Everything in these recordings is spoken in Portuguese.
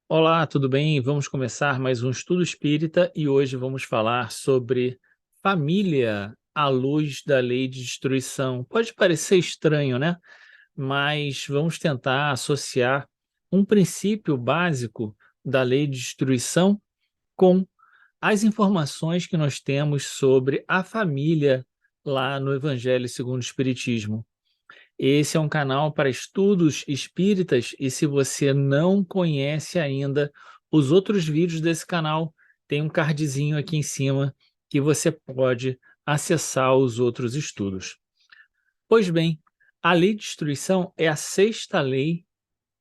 Olá, tudo bem? Vamos começar mais um estudo espírita e hoje vamos falar sobre família à luz da lei de destruição. Pode parecer estranho, né? Mas vamos tentar associar um princípio básico da lei de destruição com as informações que nós temos sobre a família lá no Evangelho segundo o Espiritismo. Esse é um canal para estudos espíritas e se você não conhece ainda os outros vídeos desse canal, tem um cardzinho aqui em cima que você pode acessar os outros estudos. Pois bem, a lei de destruição é a sexta lei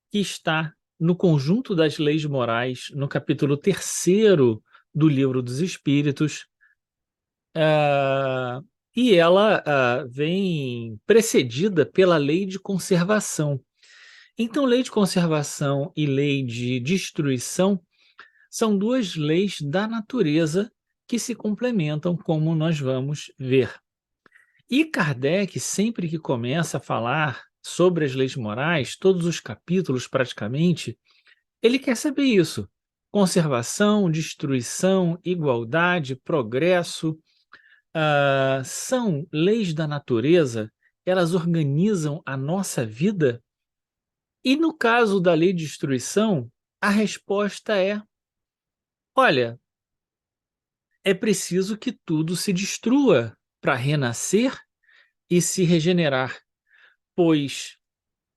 que está no conjunto das leis morais, no capítulo terceiro do Livro dos Espíritos, ah, e ela vem precedida pela lei de conservação. Então, lei de conservação e lei de destruição são duas leis da natureza que se complementam, como nós vamos ver. E Kardec, sempre que começa a falar sobre as leis morais, todos os capítulos praticamente, ele quer saber isso. Conservação, destruição, igualdade, progresso, são leis da natureza, elas organizam a nossa vida. E no caso da lei de destruição, a resposta é: olha, é preciso que tudo se destrua para renascer e se regenerar, pois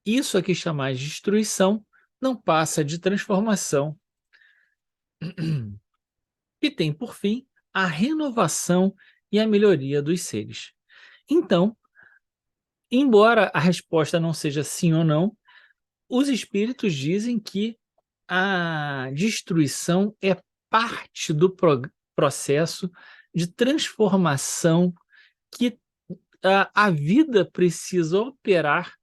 isso aqui chamar de destruição não passa de transformação e tem por fim a renovação e a melhoria dos seres. Então, embora a resposta não seja sim ou não, os espíritos dizem que a destruição é parte do processo de transformação que a vida precisa operar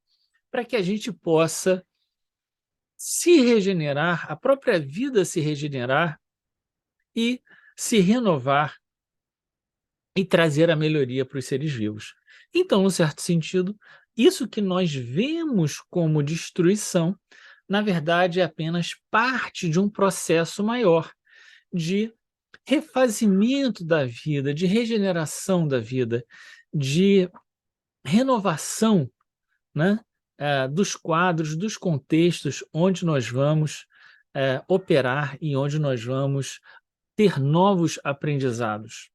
para que a gente possa se regenerar, a própria vida se regenerar e se renovar e trazer a melhoria para os seres vivos. Então, num certo sentido, isso que nós vemos como destruição, na verdade, é apenas parte de um processo maior de refazimento da vida, de regeneração da vida, de renovação, né, dos quadros, dos contextos onde nós vamos operar e onde nós vamos ter novos aprendizados.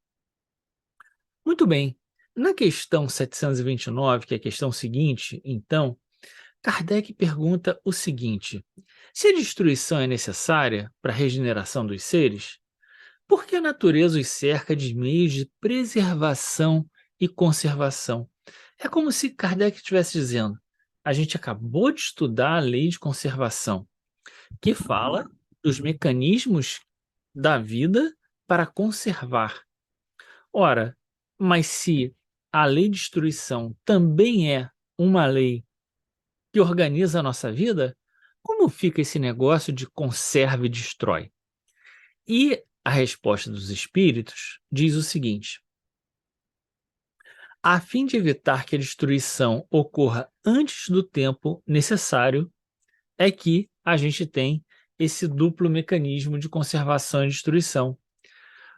Muito bem. Na questão 729, que é a questão seguinte, então, Kardec pergunta o seguinte: se a destruição é necessária para a regeneração dos seres, por que a natureza os cerca de meios de preservação e conservação? É como se Kardec estivesse dizendo: a gente acabou de estudar a lei de conservação, que fala dos mecanismos da vida para conservar. Ora, mas se a lei de destruição também é uma lei que organiza a nossa vida, como fica esse negócio de conserva e destrói? E a resposta dos espíritos diz o seguinte: a fim de evitar que a destruição ocorra antes do tempo necessário, é que a gente tem esse duplo mecanismo de conservação e destruição.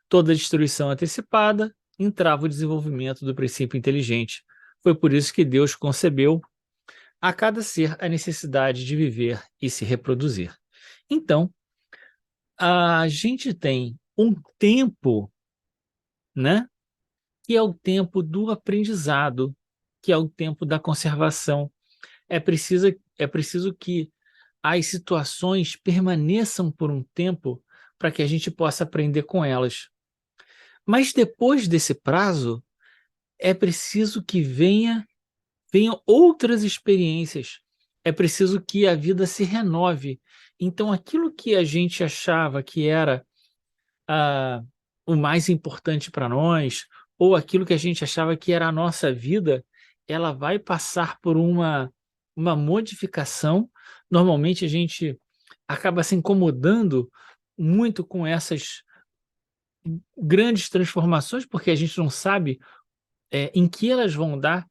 Toda destruição antecipada entrava o desenvolvimento do princípio inteligente. Foi por isso que Deus concebeu a cada ser a necessidade de viver e se reproduzir. Então, a gente tem um tempo, né, que é o tempo do aprendizado, que é o tempo da conservação. É preciso que as situações permaneçam por um tempo para que a gente possa aprender com elas. Mas depois desse prazo, é preciso que venham outras experiências. É preciso que a vida se renove. Então, aquilo que a gente achava que era ah, o mais importante para nós, ou aquilo que a gente achava que era a nossa vida, ela vai passar por uma modificação. Normalmente a gente acaba se incomodando muito com essas grandes transformações, porque a gente não sabe em que elas vão dar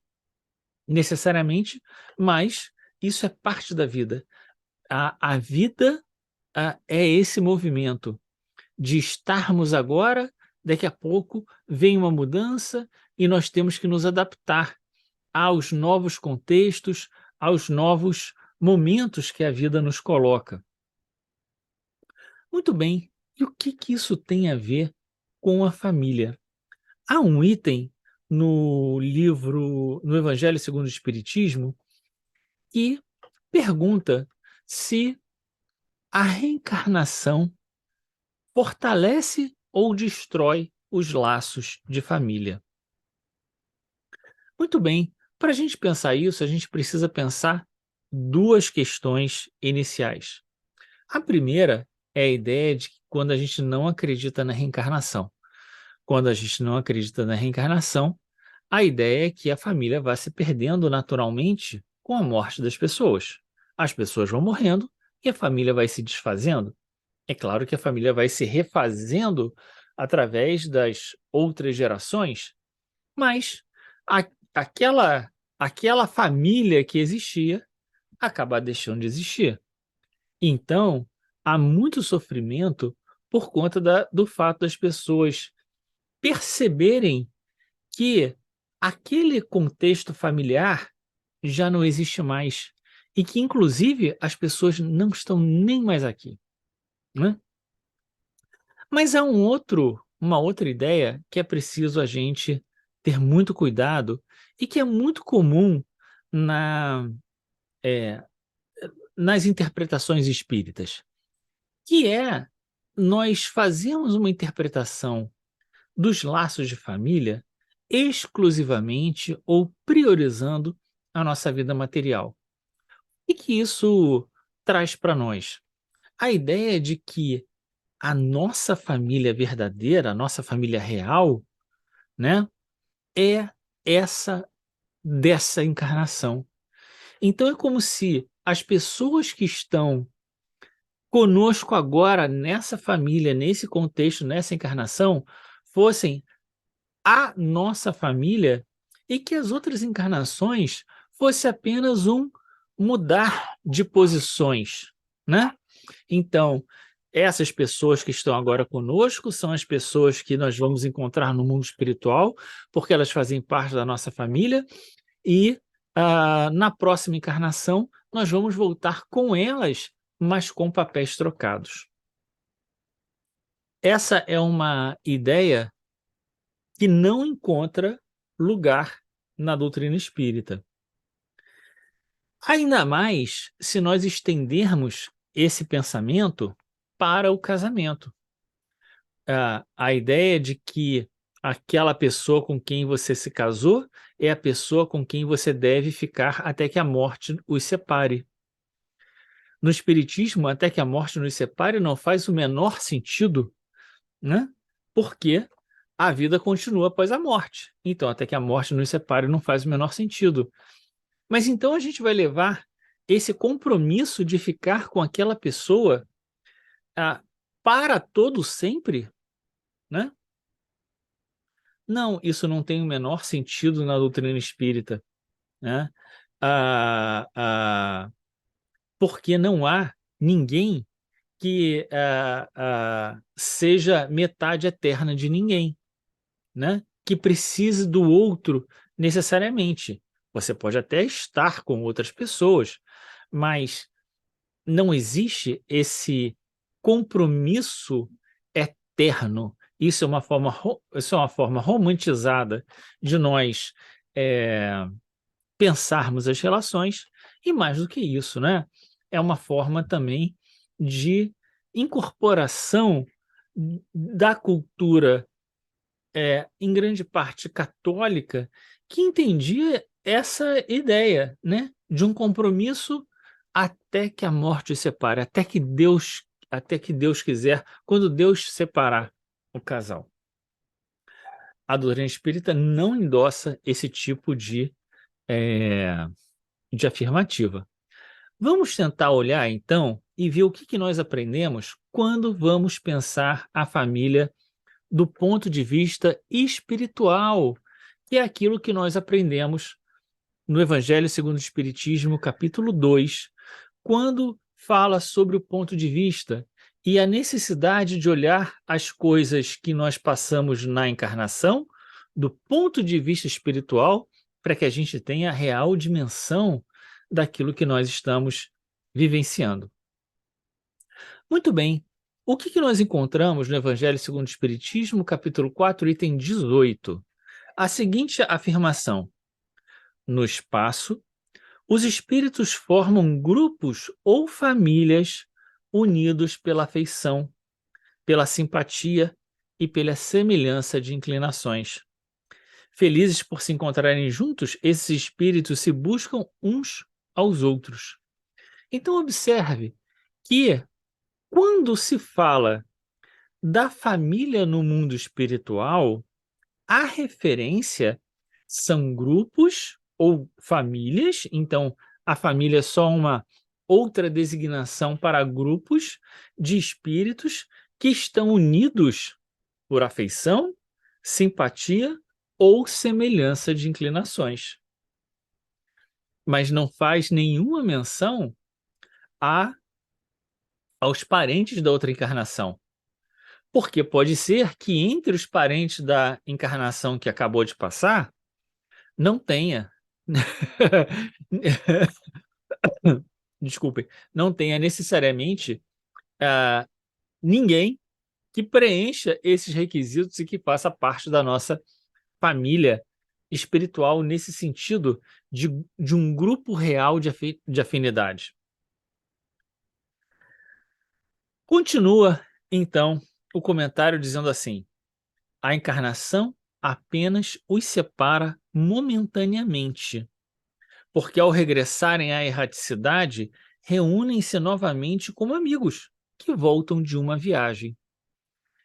necessariamente, mas isso é parte da vida. A vida é esse movimento de estarmos agora, daqui a pouco vem uma mudança e nós temos que nos adaptar aos novos contextos, aos novos momentos que a vida nos coloca. Muito bem, e o que que isso tem a ver com a família? Há um item no Evangelho segundo o Espiritismo, que pergunta se a reencarnação fortalece ou destrói os laços de família. Muito bem, para a gente pensar isso, a gente precisa pensar duas questões iniciais. A primeira é a ideia de que quando a gente não acredita na reencarnação. Quando a gente não acredita na reencarnação, a ideia é que a família vai se perdendo naturalmente com a morte das pessoas. As pessoas vão morrendo e a família vai se desfazendo. É claro que a família vai se refazendo através das outras gerações, mas a- aquela família que existia acaba deixando de existir. Então, há muito sofrimento por conta do fato das pessoas perceberem que aquele contexto familiar já não existe mais e que, inclusive, as pessoas não estão nem mais aqui, né? Mas há uma outra ideia que é preciso a gente ter muito cuidado e que é muito comum na, eh, nas interpretações espíritas, que é nós fazemos uma interpretação dos laços de família exclusivamente ou priorizando a nossa vida material. E que isso traz para nós? A ideia de que a nossa família verdadeira, a nossa família real, né, é essa dessa encarnação. Então é como se as pessoas que estão conosco agora nessa família, nesse contexto, nessa encarnação, fossem a nossa família e que as outras encarnações fosse apenas um mudar de posições, né? Então, essas pessoas que estão agora conosco são as pessoas que nós vamos encontrar no mundo espiritual, porque elas fazem parte da nossa família, e na próxima encarnação nós vamos voltar com elas, mas com papéis trocados. Essa é uma ideia que não encontra lugar na doutrina espírita. Ainda mais se nós estendermos esse pensamento para o casamento. A ideia de que aquela pessoa com quem você se casou é a pessoa com quem você deve ficar até que a morte os separe. No Espiritismo, até que a morte nos separe não faz o menor sentido, né? Porque a vida continua após a morte. Então, até que a morte nos separe não faz o menor sentido. Mas então a gente vai levar esse compromisso de ficar com aquela pessoa ah, para todo sempre, né? Não, isso não tem o menor sentido na doutrina espírita, né? Ah, ah, porque não há ninguém que seja metade eterna de ninguém, né? Que precise do outro necessariamente. Você pode até estar com outras pessoas, mas não existe esse compromisso eterno. Isso é uma forma romantizada de nós eh, pensarmos as relações, e mais do que isso, né? É uma forma também de incorporação da cultura, em grande parte católica, que entendia essa ideia, né, de um compromisso até que a morte os separe, até que Deus quiser, quando Deus separar o casal. A doutrina espírita não endossa esse tipo eh, de afirmativa. Vamos tentar olhar então e ver o que que nós aprendemos quando vamos pensar a família do ponto de vista espiritual, que é aquilo que nós aprendemos no Evangelho segundo o Espiritismo, capítulo 2, quando fala sobre o ponto de vista e a necessidade de olhar as coisas que nós passamos na encarnação do ponto de vista espiritual, para que a gente tenha a real dimensão daquilo que nós estamos vivenciando. Muito bem. O que nós encontramos no Evangelho segundo o Espiritismo, capítulo 4, item 18? A seguinte afirmação: no espaço, os espíritos formam grupos ou famílias unidos pela afeição, pela simpatia e pela semelhança de inclinações. Felizes por se encontrarem juntos, esses espíritos se buscam uns aos outros. Então, observe que, quando se fala da família no mundo espiritual, a referência são grupos ou famílias, então a família é só uma outra designação para grupos de espíritos que estão unidos por afeição, simpatia ou semelhança de inclinações. Mas não faz nenhuma menção aos parentes da outra encarnação. Porque pode ser que entre os parentes da encarnação que acabou de passar, não tenha. Desculpe, não tenha necessariamente ninguém que preencha esses requisitos e que faça parte da nossa família espiritual nesse sentido de um grupo real de afinidade. Continua, então, o comentário dizendo assim: a encarnação apenas os separa momentaneamente, porque ao regressarem à erraticidade, reúnem-se novamente como amigos que voltam de uma viagem.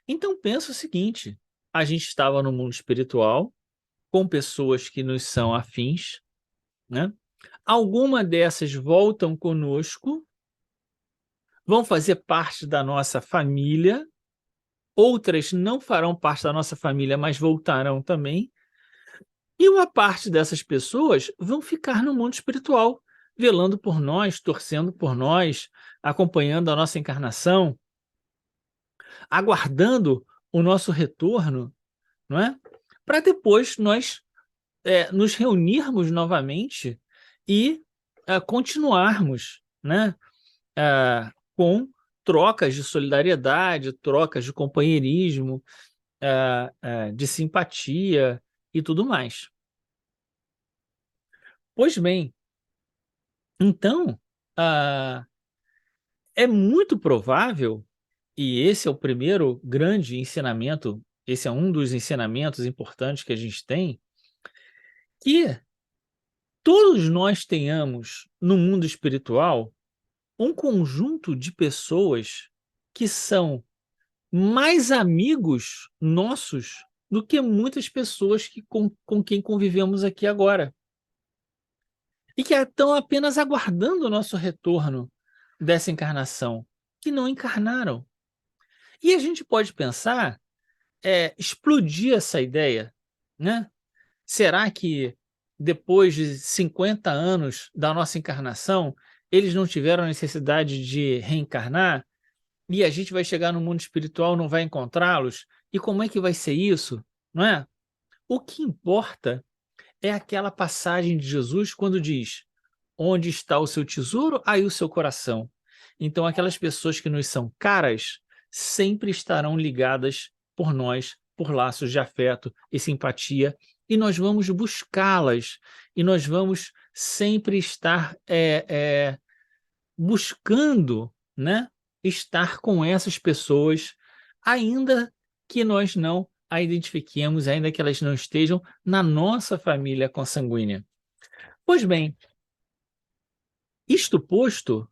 Então pensa o seguinte: a gente estava no mundo espiritual, com pessoas que nos são afins, né? Alguma dessas voltam conosco, vão fazer parte da nossa família, outras não farão parte da nossa família, mas voltarão também, e uma parte dessas pessoas vão ficar no mundo espiritual, velando por nós, torcendo por nós, acompanhando a nossa encarnação, aguardando o nosso retorno, não é? Para depois nós nos reunirmos novamente e continuarmos, né, com trocas de solidariedade, trocas de companheirismo, de simpatia e tudo mais. Pois bem, então, é muito provável, e esse é o primeiro grande ensinamento, esse é um dos ensinamentos importantes que a gente tem, que todos nós tenhamos no mundo espiritual um conjunto de pessoas que são mais amigos nossos do que muitas pessoas com quem convivemos aqui agora. E que estão apenas aguardando o nosso retorno dessa encarnação, que não encarnaram. E a gente pode pensar, explodir essa ideia, né? Será que depois de 50 anos da nossa encarnação, eles não tiveram necessidade de reencarnar? E a gente vai chegar no mundo espiritual, não vai encontrá-los? E como é que vai ser isso? Não é? O que importa é aquela passagem de Jesus quando diz: onde está o seu tesouro, aí o seu coração. Então, aquelas pessoas que nos são caras sempre estarão ligadas por nós, por laços de afeto e simpatia, e nós vamos buscá-las, e nós vamos sempre estar buscando, né, estar com essas pessoas, ainda que nós não a identifiquemos, ainda que elas não estejam na nossa família consanguínea. Pois bem, isto posto,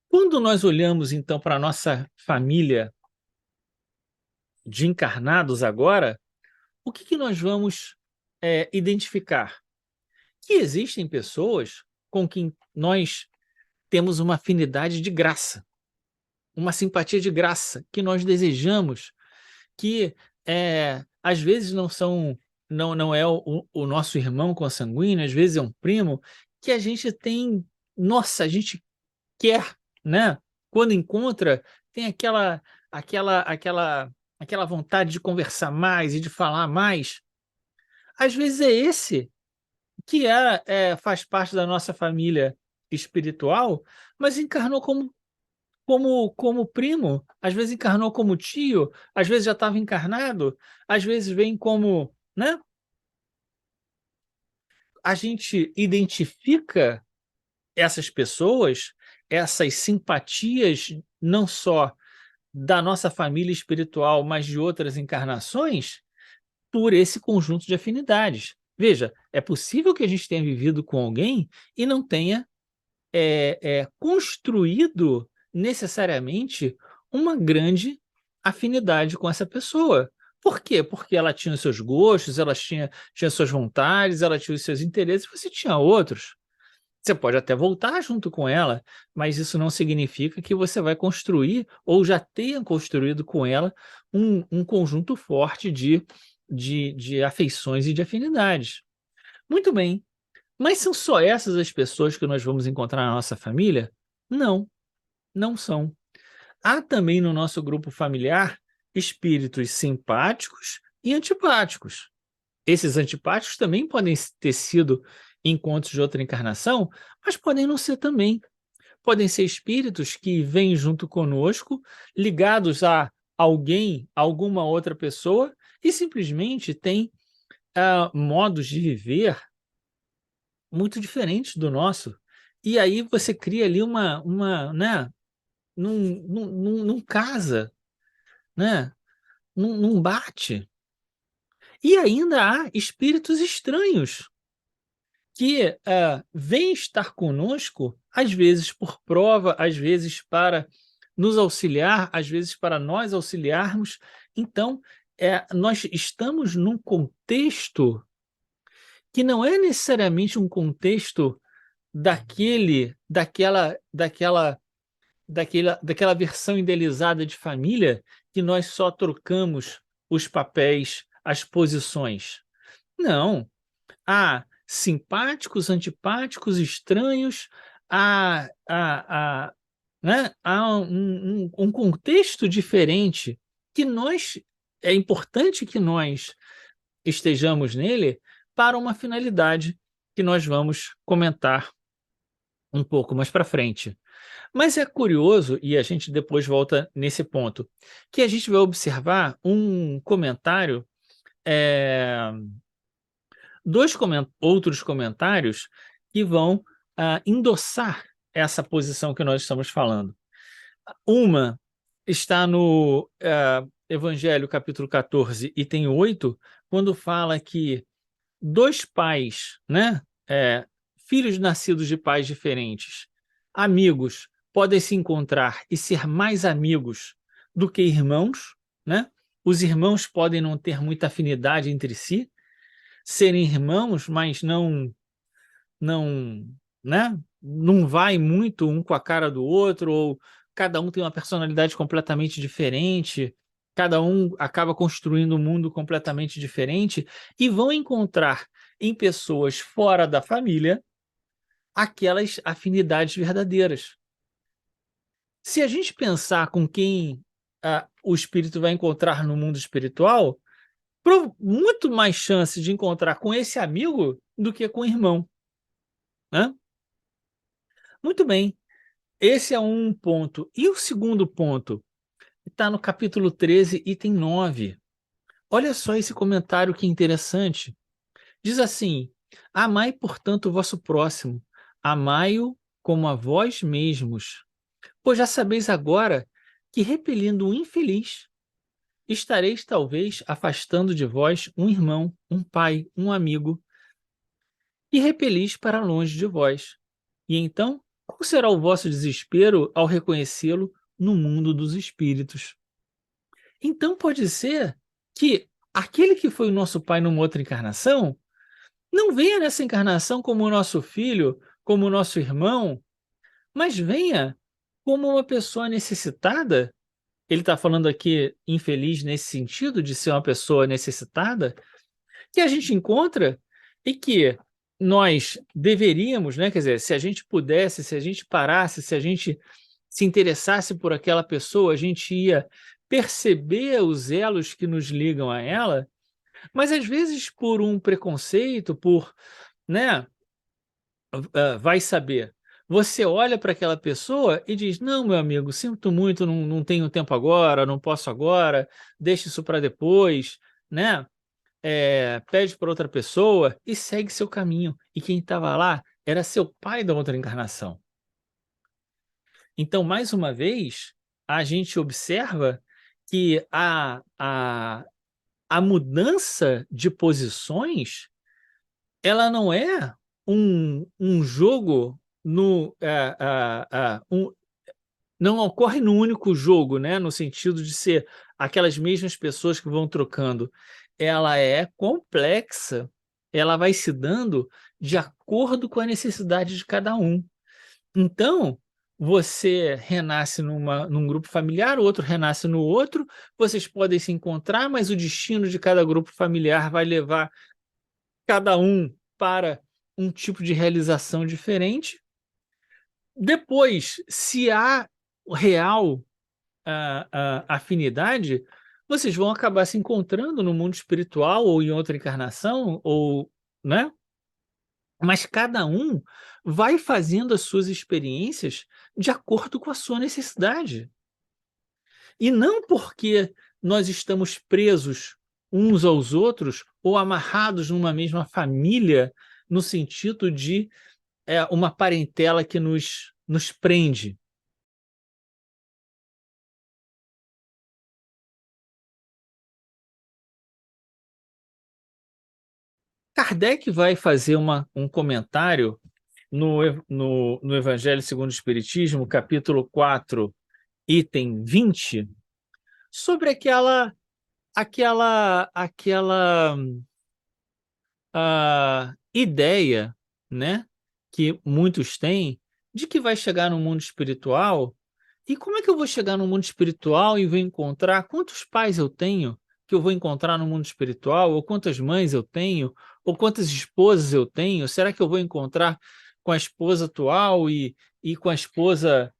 quando nós olhamos então para a nossa família de encarnados agora, o que nós vamos identificar? Que existem pessoas com quem nós temos uma afinidade de graça, uma simpatia de graça, que nós desejamos, que às vezes não é o nosso irmão consanguíneo, às vezes é um primo, que a gente tem, nossa, a gente quer, né? Quando encontra, tem aquela vontade de conversar mais e de falar mais. Às vezes é esse que faz parte da nossa família espiritual, mas encarnou como primo, às vezes encarnou como tio, às vezes já estava encarnado, às vezes vem como, né? A gente identifica essas pessoas, essas simpatias, não só da nossa família espiritual, mas de outras encarnações, por esse conjunto de afinidades. Veja, é possível que a gente tenha vivido com alguém e não tenha construído necessariamente uma grande afinidade com essa pessoa. Por quê? Porque ela tinha os seus gostos, ela tinha suas vontades, ela tinha os seus interesses, você tinha outros. Você pode até voltar junto com ela, mas isso não significa que você vai construir ou já tenha construído com ela um conjunto forte de afeições e de afinidades. Muito bem, mas são só essas as pessoas que nós vamos encontrar na nossa família? Não, não são. Há também no nosso grupo familiar espíritos simpáticos e antipáticos. Esses antipáticos também podem ter sido encontros de outra encarnação, mas podem não ser também. Podem ser espíritos que vêm junto conosco, ligados a alguém, alguma outra pessoa, e simplesmente têm modos de viver muito diferentes do nosso. E aí você cria ali né? Não casa, né? Não bate. E ainda há espíritos estranhos que vêm estar conosco, às vezes por prova, às vezes para nos auxiliar, às vezes para nós auxiliarmos. Então, nós estamos num contexto que não é necessariamente um contexto daquela versão idealizada de família que nós só trocamos os papéis, as posições. Não. Há simpáticos, antipáticos, estranhos, né? Há um contexto diferente que é importante que nós estejamos nele para uma finalidade que nós vamos comentar um pouco mais para frente. Mas é curioso, e a gente depois volta nesse ponto, que a gente vai observar um comentário, é, outros comentários que vão endossar essa posição que nós estamos falando. Uma está no Evangelho, capítulo 14, item 8, quando fala que dois pais, né, filhos nascidos de pais diferentes, amigos, podem se encontrar e ser mais amigos do que irmãos, né? Os irmãos podem não ter muita afinidade entre si, serem irmãos, mas não, né? Não vai muito um com a cara do outro, ou cada um tem uma personalidade completamente diferente, cada um acaba construindo um mundo completamente diferente, e vão encontrar em pessoas fora da família aquelas afinidades verdadeiras. Se a gente pensar com quem o espírito vai encontrar no mundo espiritual, muito mais chance de encontrar com esse amigo do que com o irmão, né? Muito bem, esse é um ponto. E o segundo ponto está no capítulo 13, item 9. Olha só esse comentário que interessante. Diz assim: amai, portanto, o vosso próximo, amai-o como a vós mesmos. Pois já sabeis agora que, repelindo o infeliz, estareis talvez afastando de vós um irmão, um pai, um amigo, e repelis para longe de vós. E então, qual será o vosso desespero ao reconhecê-lo no mundo dos espíritos? Então pode ser que aquele que foi o nosso pai numa outra encarnação não venha nessa encarnação como o nosso filho, como o nosso irmão, mas venha como uma pessoa necessitada. Ele está falando aqui infeliz nesse sentido de ser uma pessoa necessitada, que a gente encontra e que nós deveríamos, né? Quer dizer, se a gente pudesse, se a gente parasse, se a gente se interessasse por aquela pessoa, a gente ia perceber os elos que nos ligam a ela, mas às vezes por um preconceito, por, né? Vai saber. Você olha para aquela pessoa e diz: Não, meu amigo, sinto muito, não tenho tempo agora, não posso agora, deixa isso para depois, né? Pede para outra pessoa e segue seu caminho. E quem estava lá era seu pai da outra encarnação. Então, mais uma vez, a gente observa que a mudança de posições ela não é um jogo no, não ocorre num único jogo, né? No sentido de ser aquelas mesmas pessoas que vão trocando. Ela é complexa, ela vai se dando de acordo com a necessidade de cada um. Então, você renasce num grupo familiar, o outro renasce no outro, vocês podem se encontrar, mas o destino de cada grupo familiar vai levar cada um para um tipo de realização diferente. Depois, se há real afinidade, vocês vão acabar se encontrando no mundo espiritual ou em outra encarnação, ou, né? Mas cada um vai fazendo as suas experiências de acordo com a sua necessidade. E não porque nós estamos presos uns aos outros ou amarrados numa mesma família, no sentido de uma parentela que nos prende. Kardec vai fazer um comentário no Evangelho segundo o Espiritismo, capítulo 4, item 20, sobre aquela ideia, né, que muitos têm de que vai chegar no mundo espiritual. E como é que eu vou chegar no mundo espiritual e vou encontrar quantos pais eu tenho que eu vou encontrar no mundo espiritual, ou quantas mães eu tenho, ou quantas esposas eu tenho? Será que eu vou encontrar com a esposa atual e com a esposa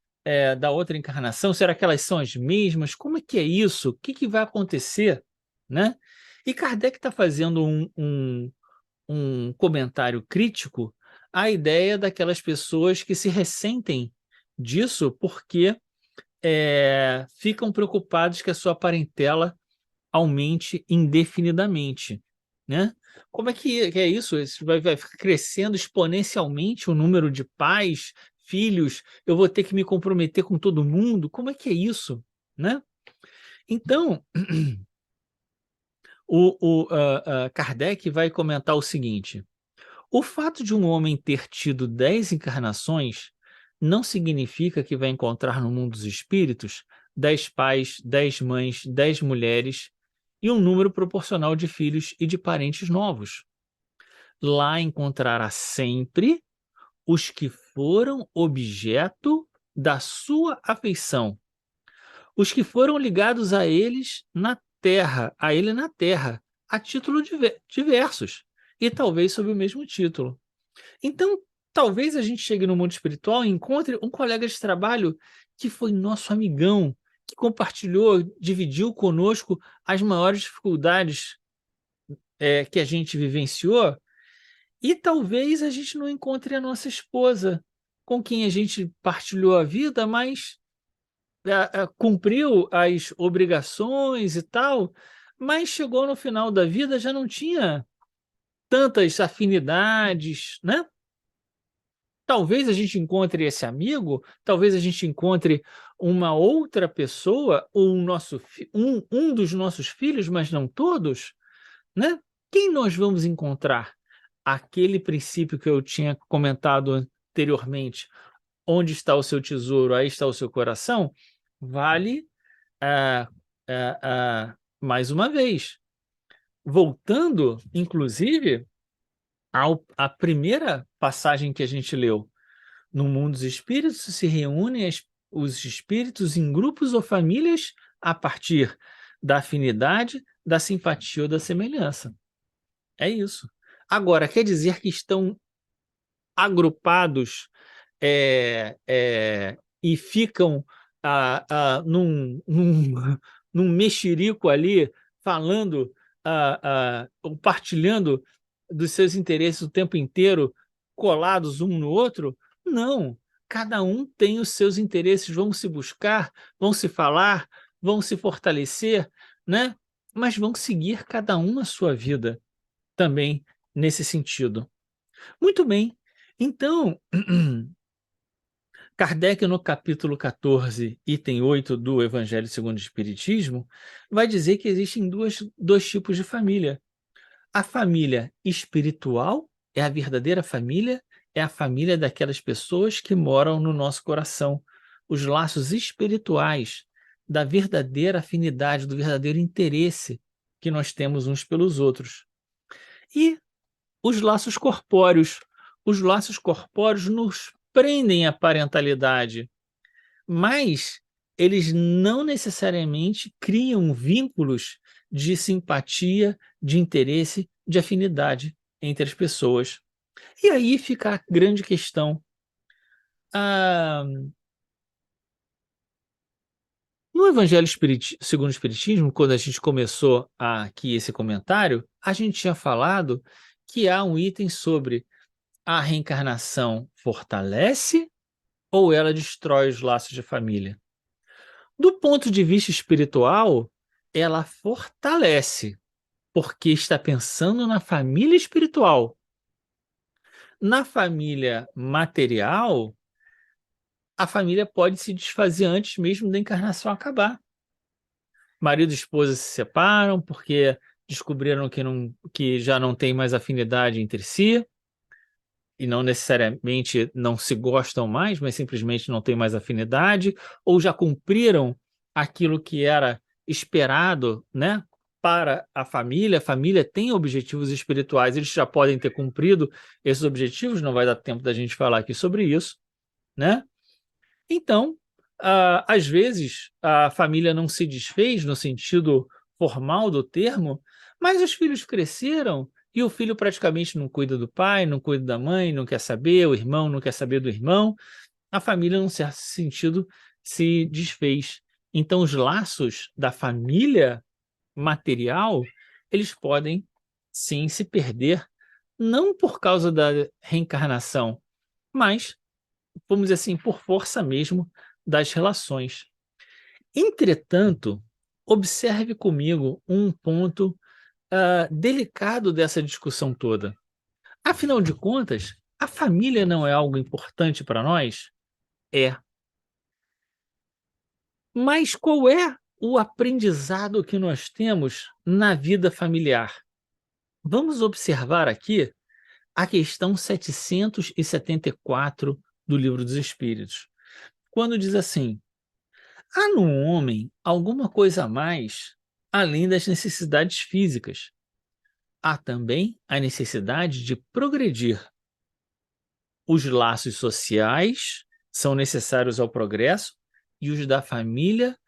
da outra encarnação? Será que elas são as mesmas? Como é que é isso? O que que vai acontecer, né? E Kardec está fazendo um comentário crítico à ideia daquelas pessoas que se ressentem disso porque ficam preocupados que a sua parentela aumente indefinidamente, né? Como é que é isso? Isso vai crescendo exponencialmente o número de pais, filhos, eu vou ter que me comprometer com todo mundo? Como é que é isso, né? Então, Kardec vai comentar o seguinte: o fato de um homem ter tido 10 encarnações não significa que vai encontrar no mundo dos espíritos 10 pais, 10 mães, 10 mulheres e um número proporcional de filhos e de parentes novos. Lá encontrará sempre os que foram objeto da sua afeição, os que foram ligados a eles na terra, a ele na terra, a título diversos, e talvez sob o mesmo título. Então, talvez a gente chegue no mundo espiritual e encontre um colega de trabalho que foi nosso amigão, que compartilhou, dividiu conosco as maiores dificuldades que a gente vivenciou, e talvez a gente não encontre a nossa esposa, com quem a gente partilhou a vida, mas cumpriu as obrigações e tal, mas chegou no final da vida, já não tinha tantas afinidades, né? Talvez a gente encontre esse amigo, talvez a gente encontre uma outra pessoa, ou um dos nossos filhos, mas não todos, né? Quem nós vamos encontrar? Aquele princípio que eu tinha comentado anteriormente, onde está o seu tesouro, aí está o seu coração, vale mais uma vez. Voltando, inclusive, à primeira passagem que a gente leu. No mundo dos espíritos se reúnem os espíritos em grupos ou famílias a partir da afinidade, da simpatia ou da semelhança. É isso. Agora, quer dizer que estão agrupados e ficam num mexerico ali, falando, compartilhando dos seus interesses o tempo inteiro, colados um no outro. Não, cada um tem os seus interesses, vão se buscar, vão se falar, vão se fortalecer, né? Mas vão seguir cada um a sua vida também nesse sentido. Muito bem. Então, Kardec, no capítulo 14, item 8 do Evangelho segundo o Espiritismo, vai dizer que existem dois tipos de família. A família espiritual é a verdadeira família, é a família daquelas pessoas que moram no nosso coração. Os laços espirituais da verdadeira afinidade, do verdadeiro interesse que nós temos uns pelos outros. E os laços corpóreos. Os laços corpóreos nos prendem à parentalidade, mas eles não necessariamente criam vínculos de simpatia, de interesse, de afinidade entre as pessoas. E aí fica a grande questão. Ah, no Evangelho segundo o Espiritismo, quando a gente começou aqui esse comentário, a gente tinha falado que há um item sobre a reencarnação fortalece ou ela destrói os laços de família? Do ponto de vista espiritual, ela fortalece, porque está pensando na família espiritual. Na família material, a família pode se desfazer antes mesmo da encarnação acabar. Marido e esposa se separam porque descobriram que já não tem mais afinidade entre si, e não necessariamente não se gostam mais, mas simplesmente não têm mais afinidade, ou já cumpriram aquilo que era esperado, né, para a família tem objetivos espirituais, eles já podem ter cumprido esses objetivos, não vai dar tempo da gente falar aqui sobre isso, né? Então, às vezes, a família não se desfez no sentido formal do termo, mas os filhos cresceram e o filho praticamente não cuida do pai, não cuida da mãe, não quer saber, o irmão não quer saber do irmão. A família, num certo sentido, se desfez. Então, os laços da família material, eles podem, sim, se perder, não por causa da reencarnação, mas vamos dizer assim, por força mesmo das relações. Entretanto, observe comigo um ponto delicado dessa discussão toda. Afinal de contas, a família não é algo importante para nós? É. Mas qual é o aprendizado que nós temos na vida familiar? Vamos observar aqui a questão 774 do Livro dos Espíritos, quando diz assim: há no homem alguma coisa a mais além das necessidades físicas. Há também a necessidade de progredir. Os laços sociais são necessários ao progresso e os da família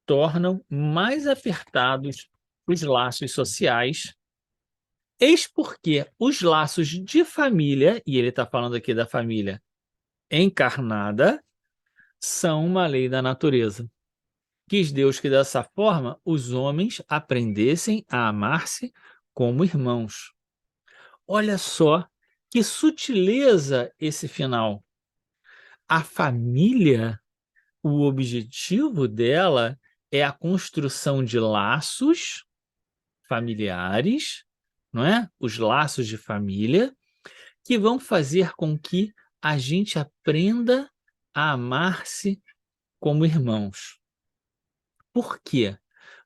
tornam mais apertados os laços sociais. Eis porque os laços de família, e ele está falando aqui da família encarnada, são uma lei da natureza. Quis Deus que dessa forma os homens aprendessem a amar-se como irmãos. Olha só que sutileza esse final. A família, o objetivo dela é a construção de laços familiares, não é? Os laços de família que vão fazer com que a gente aprenda a amar-se como irmãos. Por quê?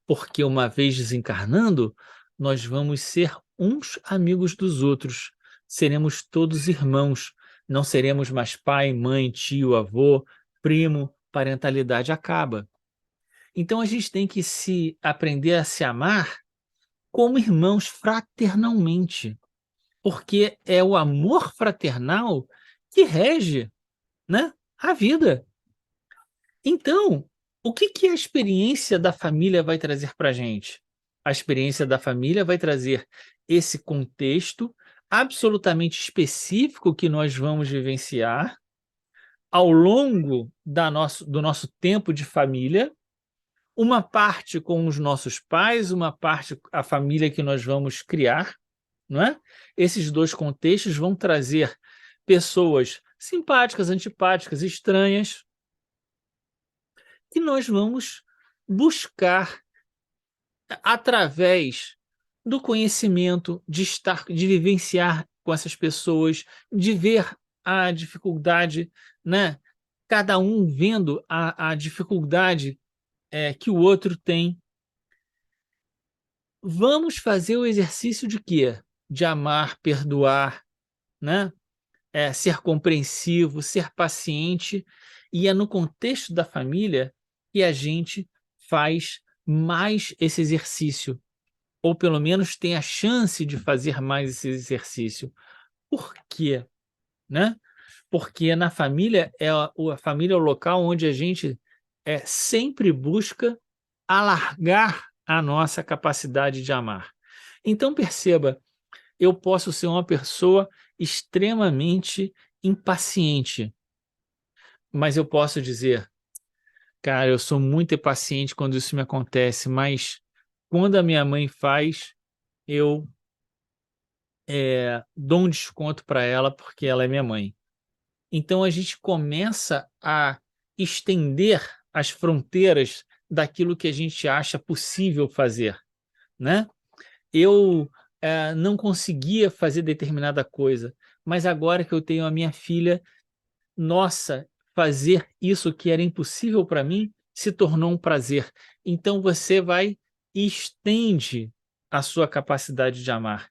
Porque uma vez desencarnando, nós vamos ser uns amigos dos outros, seremos todos irmãos, não seremos mais pai, mãe, tio, avô, primo, parentalidade acaba. Então a gente tem que se aprender a se amar como irmãos fraternalmente, porque é o amor fraternal que rege, né, a vida. Então, o que que a experiência da família vai trazer para a gente? A experiência da família vai trazer esse contexto, absolutamente específico que nós vamos vivenciar ao longo do nosso tempo de família, uma parte com os nossos pais, uma parte a família que nós vamos criar, não é? Esses dois contextos vão trazer pessoas simpáticas, antipáticas, estranhas, que nós vamos buscar através do conhecimento, de estar, de vivenciar com essas pessoas, de ver a dificuldade, né? Cada um vendo a dificuldade que o outro tem. Vamos fazer o exercício de quê? De amar, perdoar, né? Ser compreensivo, ser paciente, e é no contexto da família que a gente faz mais esse exercício, ou pelo menos tem a chance de fazer mais esse exercício. Por quê? Né? Porque na família a família é o local onde a gente sempre busca alargar a nossa capacidade de amar. Então perceba, eu posso ser uma pessoa extremamente impaciente, mas eu posso dizer, cara, eu sou muito impaciente quando isso me acontece, mas quando a minha mãe faz, eu dou um desconto para ela porque ela é minha mãe. Então a gente começa a estender as fronteiras daquilo que a gente acha possível fazer, né? Eu não conseguia fazer determinada coisa, mas agora que eu tenho a minha filha, nossa, fazer isso que era impossível para mim se tornou um prazer. Então você vai e estende a sua capacidade de amar.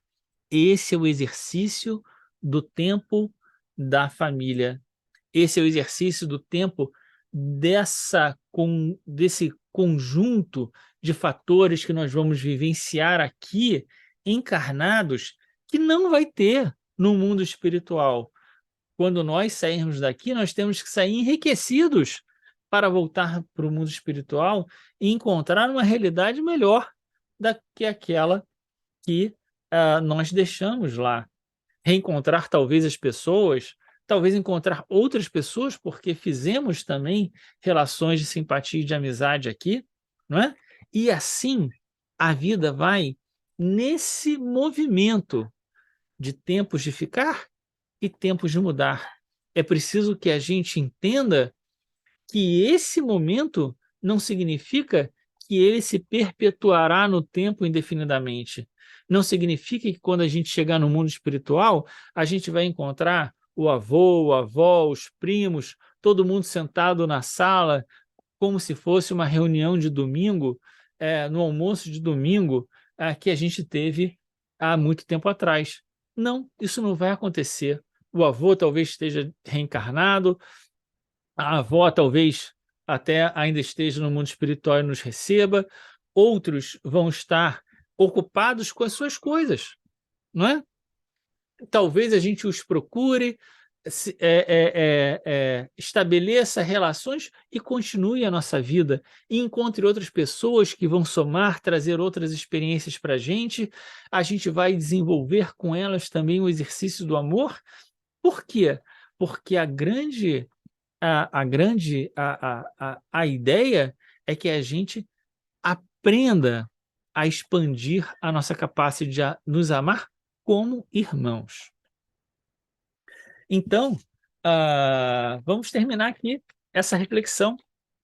Esse é o exercício do tempo da família. Esse é o exercício do tempo desse conjunto de fatores que nós vamos vivenciar aqui, encarnados, que não vai ter no mundo espiritual. Quando nós sairmos daqui, nós temos que sair enriquecidos para voltar para o mundo espiritual e encontrar uma realidade melhor do que aquela que nós deixamos lá. Reencontrar talvez as pessoas, talvez encontrar outras pessoas, porque fizemos também relações de simpatia e de amizade aqui, não é? E assim a vida vai nesse movimento de tempos de ficar e tempos de mudar. É preciso que a gente entenda que esse momento não significa que ele se perpetuará no tempo indefinidamente. Não significa que quando a gente chegar no mundo espiritual, a gente vai encontrar o avô, a avó, os primos, todo mundo sentado na sala, como se fosse uma reunião de domingo, no almoço de domingo, que a gente teve há muito tempo atrás. Não, isso não vai acontecer. O avô talvez esteja reencarnado, a avó talvez até ainda esteja no mundo espiritual e nos receba, outros vão estar ocupados com as suas coisas, não é? Talvez a gente os procure, estabeleça relações e continue a nossa vida, e encontre outras pessoas que vão somar, trazer outras experiências para a gente vai desenvolver com elas também o exercício do amor. Por quê? Porque a ideia é que a gente aprenda a expandir a nossa capacidade de nos amar como irmãos. Então, vamos terminar aqui essa reflexão,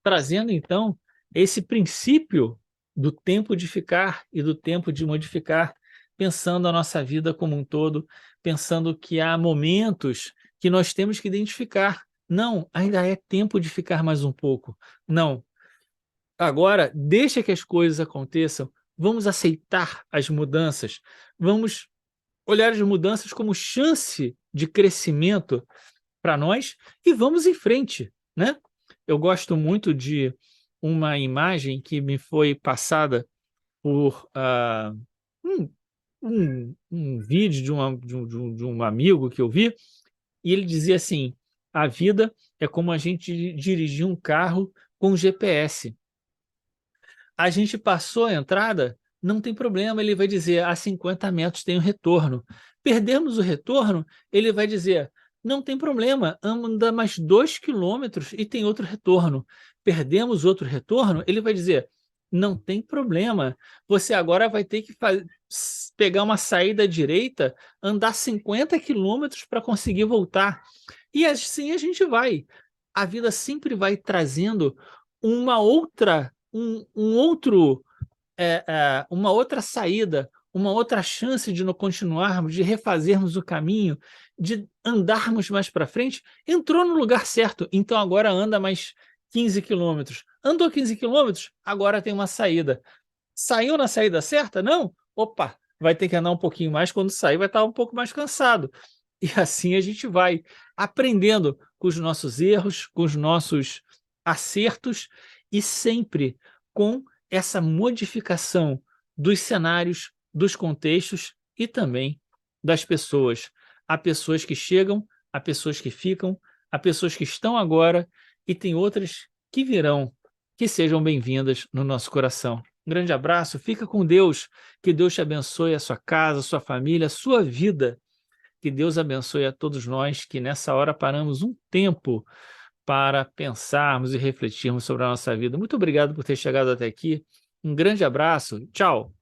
trazendo então esse princípio do tempo de ficar e do tempo de modificar, pensando a nossa vida como um todo, pensando que há momentos que nós temos que identificar. Não, ainda é tempo de ficar mais um pouco. Não, agora deixa que as coisas aconteçam, vamos aceitar as mudanças, vamos olhar as mudanças como chance de crescimento para nós e vamos em frente, né? Eu gosto muito de uma imagem que me foi passada por um, um vídeo de um amigo que eu vi, e ele dizia assim: a vida é como a gente dirigir um carro com GPS. A gente passou a entrada, não tem problema, ele vai dizer a 50 metros tem um retorno. Perdemos o retorno, ele vai dizer, não tem problema, anda mais 2 quilômetros e tem outro retorno. Perdemos outro retorno, ele vai dizer, não tem problema, você agora vai ter que pegar uma saída à direita, andar 50 quilômetros para conseguir voltar. E assim a gente vai. A vida sempre vai trazendo uma outra saída, uma outra chance de não continuarmos, de refazermos o caminho, de andarmos mais para frente. Entrou no lugar certo, então agora anda mais 15 quilômetros. Andou 15 quilômetros, agora tem uma saída. Saiu na saída certa? Não? Opa, vai ter que andar um pouquinho mais. Quando sair, vai estar um pouco mais cansado. E assim a gente vai aprendendo com os nossos erros, com os nossos acertos e sempre com essa modificação dos cenários, dos contextos e também das pessoas. Há pessoas que chegam, há pessoas que ficam, há pessoas que estão agora e tem outras que virão. Que sejam bem-vindas no nosso coração. Um grande abraço, fica com Deus, que Deus te abençoe a sua casa, a sua família, a sua vida. Que Deus abençoe a todos nós que nessa hora paramos um tempo para pensarmos e refletirmos sobre a nossa vida. Muito obrigado por ter chegado até aqui. Um grande abraço. Tchau.